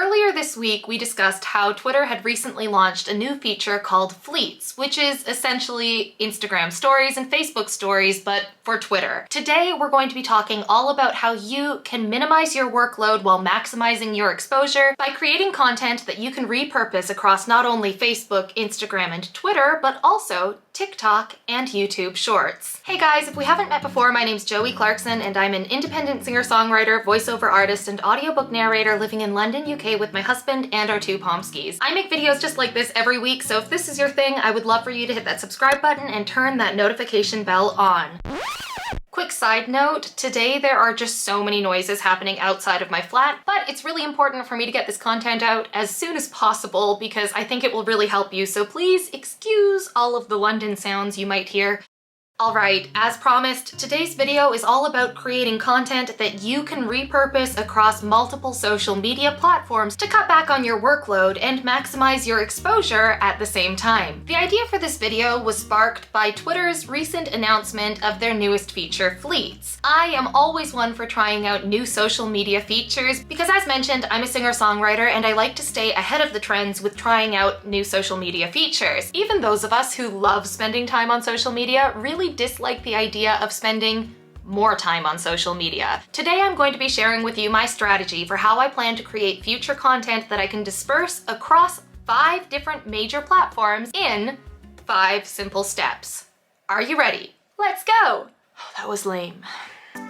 Earlier this week, we discussed how Twitter had recently launched a new feature called Fleets, which is essentially Instagram stories and Facebook stories, but for Twitter. Today, we're going to be talking all about how you can minimize your workload while maximizing your exposure by creating content that you can repurpose across not only Facebook, Instagram, and Twitter, but also TikTok and YouTube Shorts. Hey guys, if we haven't met before, my name's Joey Clarkson, and I'm an independent singer-songwriter, voiceover artist, and audiobook narrator living in London, UK with my husband and our 2 Pomskis. I make videos just like this every week, so if this is your thing, I would love for you to hit that subscribe button and turn that notification bell on. Quick side note, today there are just so many noises happening outside of my flat, but it's really important for me to get this content out as soon as possible because I think it will really help you, so please excuse all of the London sounds you might hear. Alright, as promised, today's video is all about creating content that you can repurpose across multiple social media platforms to cut back on your workload and maximize your exposure at the same time. The idea for this video was sparked by Twitter's recent announcement of their newest feature, Fleets. I am always one for trying out new social media features because, as mentioned, I'm a singer-songwriter and I like to stay ahead of the trends with trying out new social media features. Even those of us who love spending time on social media really dislike the idea of spending more time on social media. Today I'm going to be sharing with you my strategy for how I plan to create future content that I can disperse across 5 different major platforms in 5 simple steps. Are you ready? Let's go! Oh, that was lame.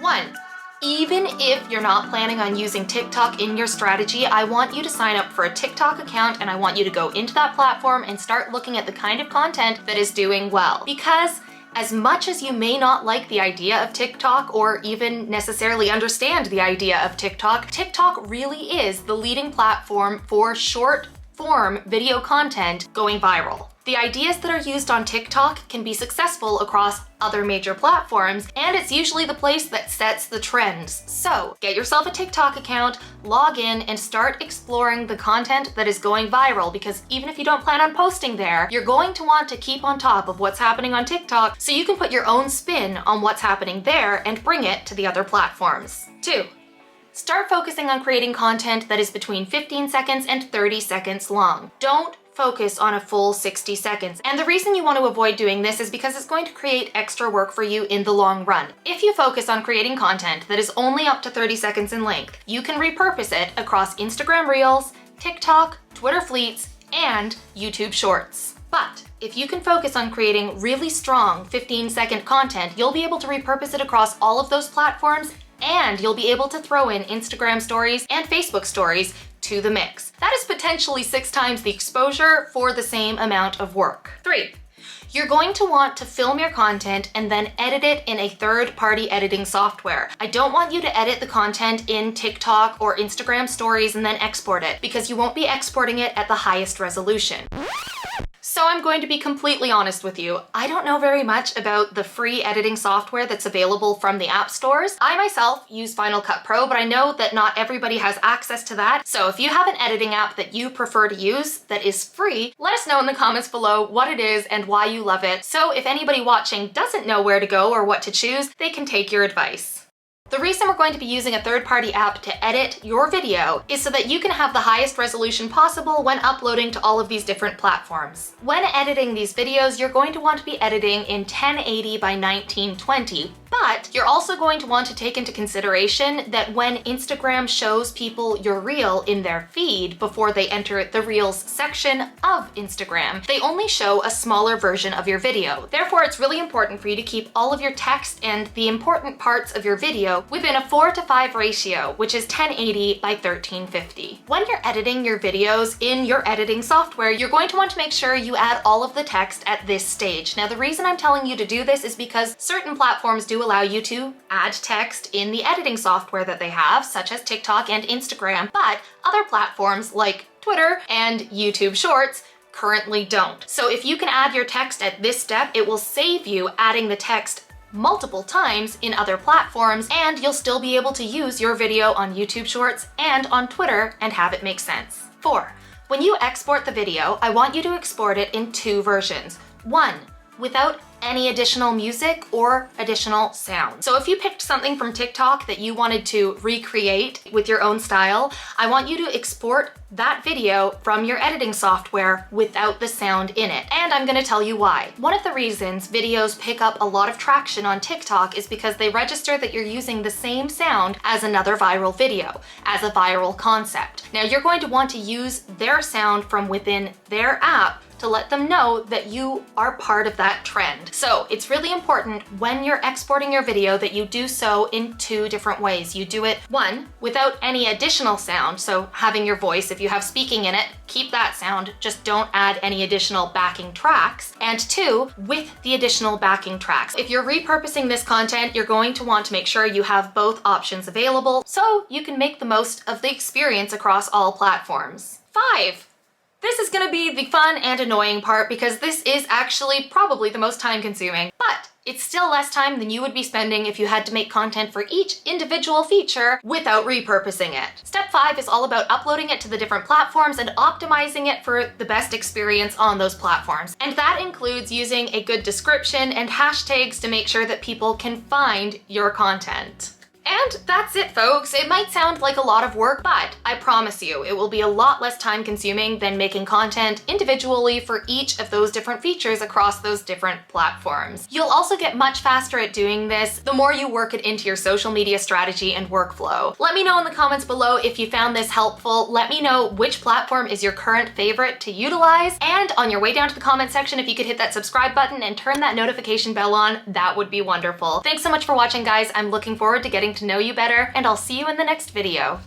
1. Even if you're not planning on using TikTok in your strategy, I want you to sign up for a TikTok account and I want you to go into that platform and start looking at the kind of content that is doing well. Because as much as you may not like the idea of TikTok or even necessarily understand the idea of TikTok, TikTok really is the leading platform for short-form video content going viral. The ideas that are used on TikTok can be successful across other major platforms, and it's usually the place that sets the trends. So get yourself a TikTok account, log in, and start exploring the content that is going viral, because even if you don't plan on posting there, you're going to want to keep on top of what's happening on TikTok so you can put your own spin on what's happening there and bring it to the other platforms. 2. Start focusing on creating content that is between 15 seconds and 30 seconds long. Don't focus on a full 60 seconds. And the reason you want to avoid doing this is because it's going to create extra work for you in the long run. If you focus on creating content that is only up to 30 seconds in length, you can repurpose it across Instagram Reels, TikTok, Twitter Fleets, and YouTube Shorts. But if you can focus on creating really strong 15-second content, you'll be able to repurpose it across all of those platforms, and you'll be able to throw in Instagram stories and Facebook stories to the mix. That is potentially 6 times the exposure for the same amount of work. 3. You're going to want to film your content and then edit it in a third-party editing software. I don't want you to edit the content in TikTok or Instagram stories and then export it, because you won't be exporting it at the highest resolution. So I'm going to be completely honest with you. I don't know very much about the free editing software that's available from the app stores. I myself use Final Cut Pro, but I know that not everybody has access to that. So if you have an editing app that you prefer to use that is free, let us know in the comments below what it is and why you love it. So if anybody watching doesn't know where to go or what to choose, they can take your advice. The reason we're going to be using a third-party app to edit your video is so that you can have the highest resolution possible when uploading to all of these different platforms. When editing these videos, you're going to want to be editing in 1080 by 1920, but you're also going to want to take into consideration that when Instagram shows people your reel in their feed before they enter the Reels section of Instagram, they only show a smaller version of your video. Therefore, it's really important for you to keep all of your text and the important parts of your video within a 4:5 ratio, which is 1080 by 1350. When you're editing your videos in your editing software, you're going to want to make sure you add all of the text at this stage. Now, the reason I'm telling you to do this is because certain platforms do allow you to add text in the editing software that they have, such as TikTok and Instagram, but other platforms like Twitter and YouTube Shorts currently don't. So if you can add your text at this step, it will save you adding the text multiple times in other platforms, and you'll still be able to use your video on YouTube Shorts and on Twitter and have it make sense. 4. When you export the video, I want you to export it in 2 versions. 1, without any additional music or additional sound. So if you picked something from TikTok that you wanted to recreate with your own style, I want you to export that video from your editing software without the sound in it. And I'm gonna tell you why. One of the reasons videos pick up a lot of traction on TikTok is because they register that you're using the same sound as another viral video, as a viral concept. Now you're going to want to use their sound from within their app to let them know that you are part of that trend. So it's really important when you're exporting your video that you do so in two different ways. You do it, one, without any additional sound, so having your voice, if you have speaking in it, keep that sound, just don't add any additional backing tracks. And two, with the additional backing tracks. If you're repurposing this content, you're going to want to make sure you have both options available so you can make the most of the experience across all platforms. 5. This is gonna be the fun and annoying part because this is actually probably the most time consuming, but it's still less time than you would be spending if you had to make content for each individual feature without repurposing it. Step 5 is all about uploading it to the different platforms and optimizing it for the best experience on those platforms. And that includes using a good description and hashtags to make sure that people can find your content. And that's it, folks. It might sound like a lot of work, but I promise you, it will be a lot less time consuming than making content individually for each of those different features across those different platforms. You'll also get much faster at doing this the more you work it into your social media strategy and workflow. Let me know in the comments below if you found this helpful. Let me know which platform is your current favorite to utilize. And on your way down to the comment section, if you could hit that subscribe button and turn that notification bell on, that would be wonderful. Thanks so much for watching, guys. I'm looking forward to getting to know you better, and I'll see you in the next video.